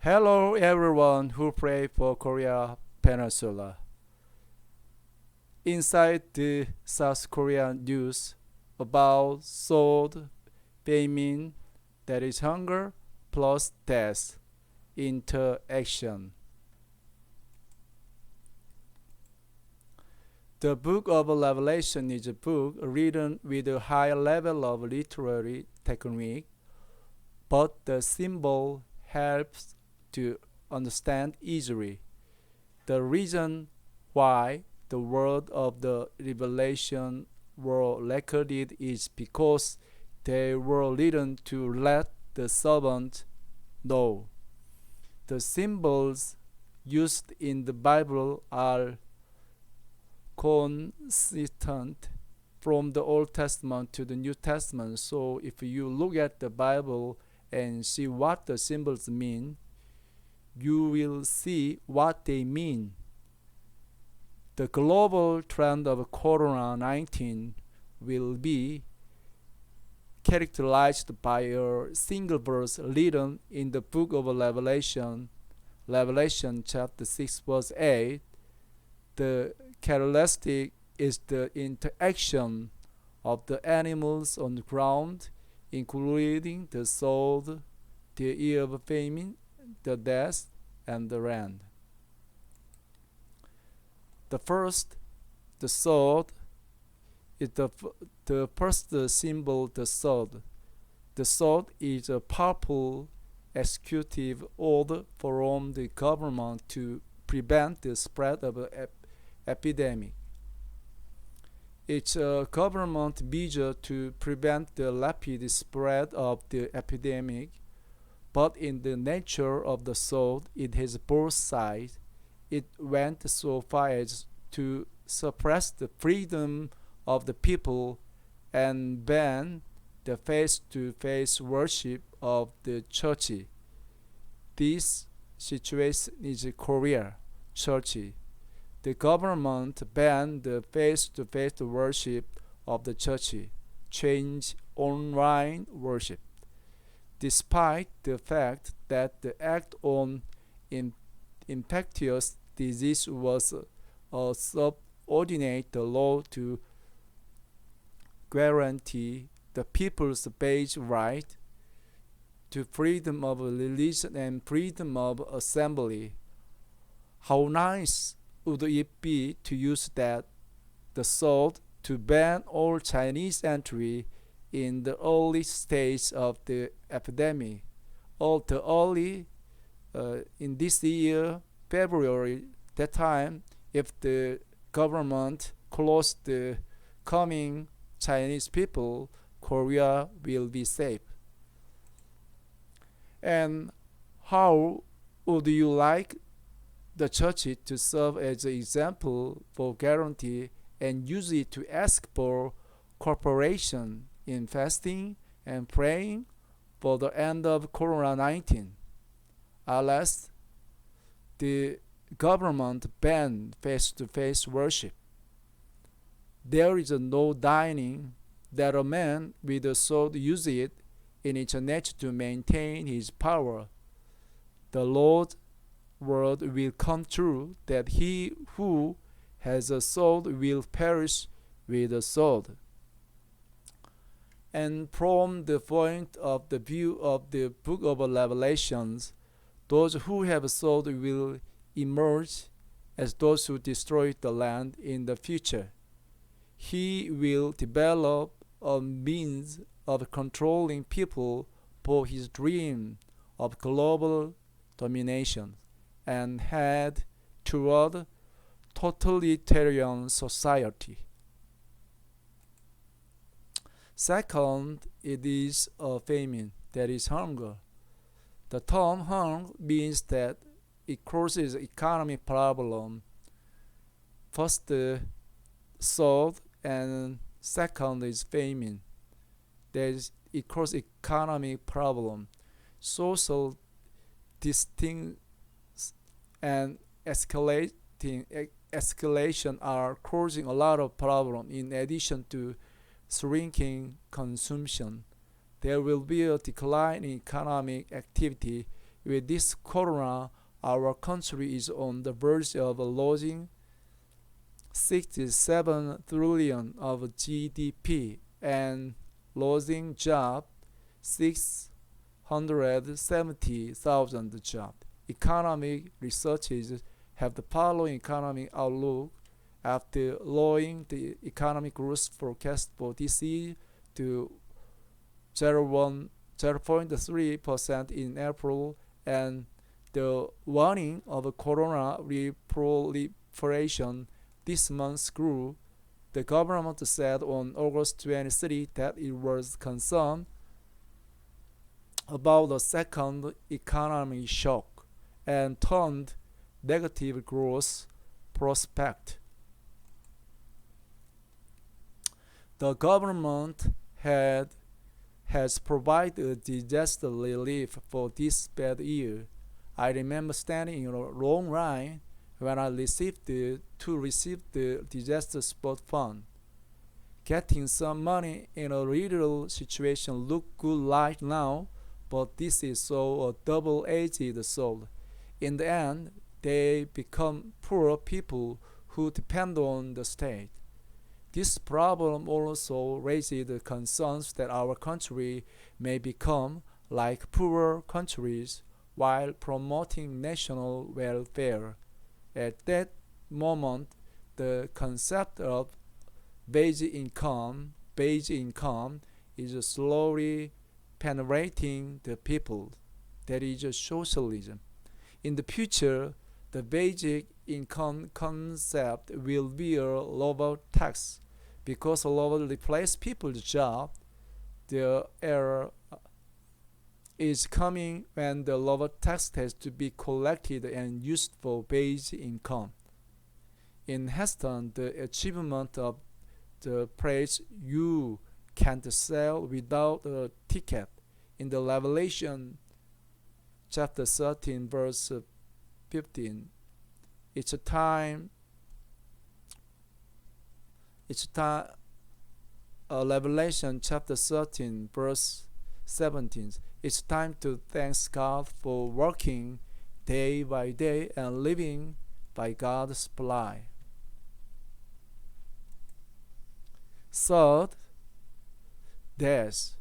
Hello everyone who pray for Korea Peninsula. Inside the South Korean news about sword, famine, that is hunger, plus death, interaction. The book of Revelation is a book written with a high level of literary technique, but the symbol helps to understand easily. The reason why the word of the revelation were recorded is because they were written to let the servant know. The symbols used in the Bible are consistent from the Old Testament to the New Testament. So if you look at the Bible and see what the symbols mean, you will see what they mean. The global trend of Corona-19 will be characterized by a single verse written in the book of Revelation chapter 6 verse 8. The characteristic is the interaction of the animals on the ground, including the sword, the year of famine, the death, and the land. The first, the sword, is the first symbol, the sword. The sword is a powerful executive order from the government to prevent the spread of an epidemic. It's a government measure to prevent the rapid spread of the epidemic, but in the nature of the sword, it has both sides. It went so far as to suppress the freedom of the people and ban the face-to-face worship of the church. This situation is Korea church. The government banned the face-to-face worship of the church, changed online worship. Despite the fact that the Act on Infectious Disease was a subordinate law to guarantee the people's basic right to freedom of religion and freedom of assembly. How nice would it be to use the sword to ban all Chinese entry in the early stage of the epidemic, or the early in this year, February, that time, if the government closed the coming Chinese people, Korea will be safe. And how would you like the church to serve as an example for guarantee and use it to ask for cooperation in fasting and praying for the end of Corona-19, unless the government banned face-to-face worship? There is no denying that a man with a sword uses it in its nature to maintain his power. The Lord's word will come true that he who has a sword will perish with a sword. And from the point of the view of the book of Revelations, those who have a sword will emerge as those who destroy the land in the future. He will develop a means of controlling people for his dream of global domination and head toward totalitarian society. Second, it is a famine, that is hunger. The term hunger means that it causes economic problem. First, the sword, and second is famine. It causes economic problem. Social distinct and escalation are causing a lot of problem. In addition to shrinking consumption, there will be a decline in economic activity With this corona, our country is on the verge of losing 67 trillion of GDP and losing jobs 670,000 jobs. Economic researchers have the following economic outlook after lowering the economic growth forecast for this year to 0.3% in April, and the warning of corona proliferation this month grew. The government said on August 23 that it was concerned about a second economic shock and turned negative growth prospect. The government has provided disaster relief for this bad year. I remember standing in a long line when I received to receive the disaster support fund. Getting some money in a real situation look good right now, but this is so a double-edged sword. In the end, they become poor people who depend on the state. This problem also raises the concerns that our country may become like poorer countries while promoting national welfare. At that moment, the concept of basic income is slowly penetrating the people. That is socialism. In the future, the basic income concept will be a lower tax because lower replace people's job. The era is coming when the lower tax has to be collected and used for basic income. In Heston, the achievement of the price you can't sell without a ticket. In the Revelation chapter 13 verse 15, it's a time Revelation chapter 13 verse 17, it's time to thank God for working day by day and living by God's supply. Third, death.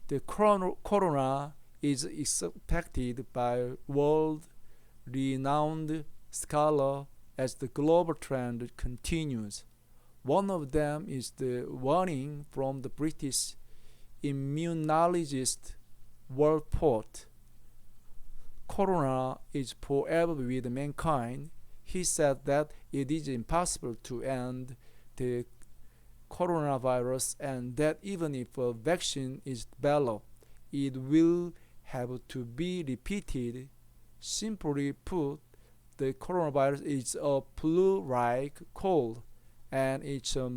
The corona is expected by world-renowned scholars as the global trend continues. One of them is the warning from the British immunologist Walpole. Corona is forever with mankind. He said that it is impossible to end the coronavirus and that even if a vaccine is developed, it will have to be repeated. Simply put, the coronavirus is a flu-like cold and it's a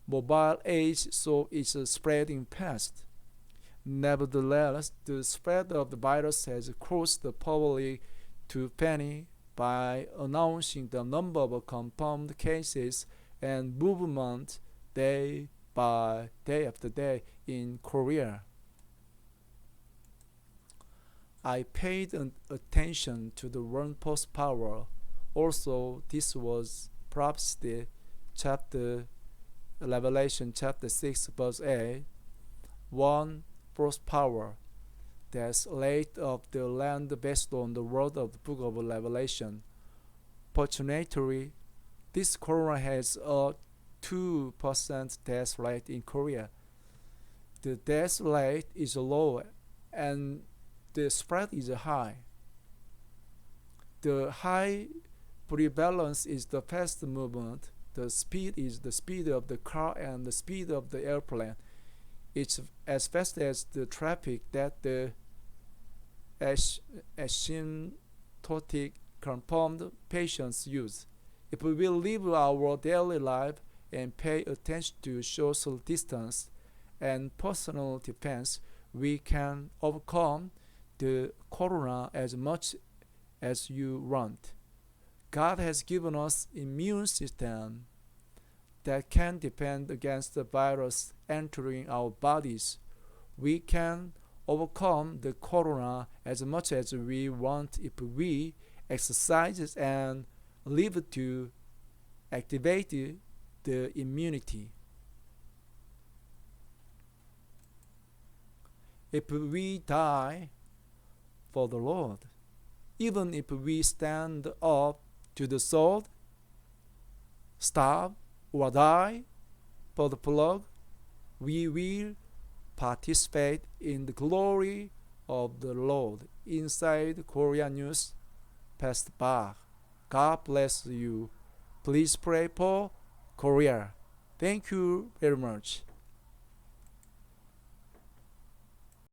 mobile age, so it's spreading fast. Nevertheless, the spread of the virus has caused the public to panic by announcing the number of confirmed cases and movement day after day in Korea. I paid attention to the word post-power. Also, this was prophecy chapter Revelation chapter 6 verse 8. One first power that's laid of the land based on the word of the book of Revelation. Fortunately, this corona has a 2% death rate in Korea. The death rate is low and the spread is high. The high prevalence is the fast movement. The speed is the speed of the car and the speed of the airplane. It's as fast as the traffic that the asymptomatic confirmed patients use. If we will live our daily life and pay attention to social distance and personal defense, we can overcome the corona as much as you want. God has given us immune system that can defend against the virus entering our bodies. We can overcome the corona as much as we want if we exercise and live to activate the immunity. If we die for the Lord, even if we stand up to the sword, starve, or die for the plug, we will participate in the glory of the Lord. Inside Korea News, Pastor Bach. God bless you. Please pray for Korea. Thank you very much.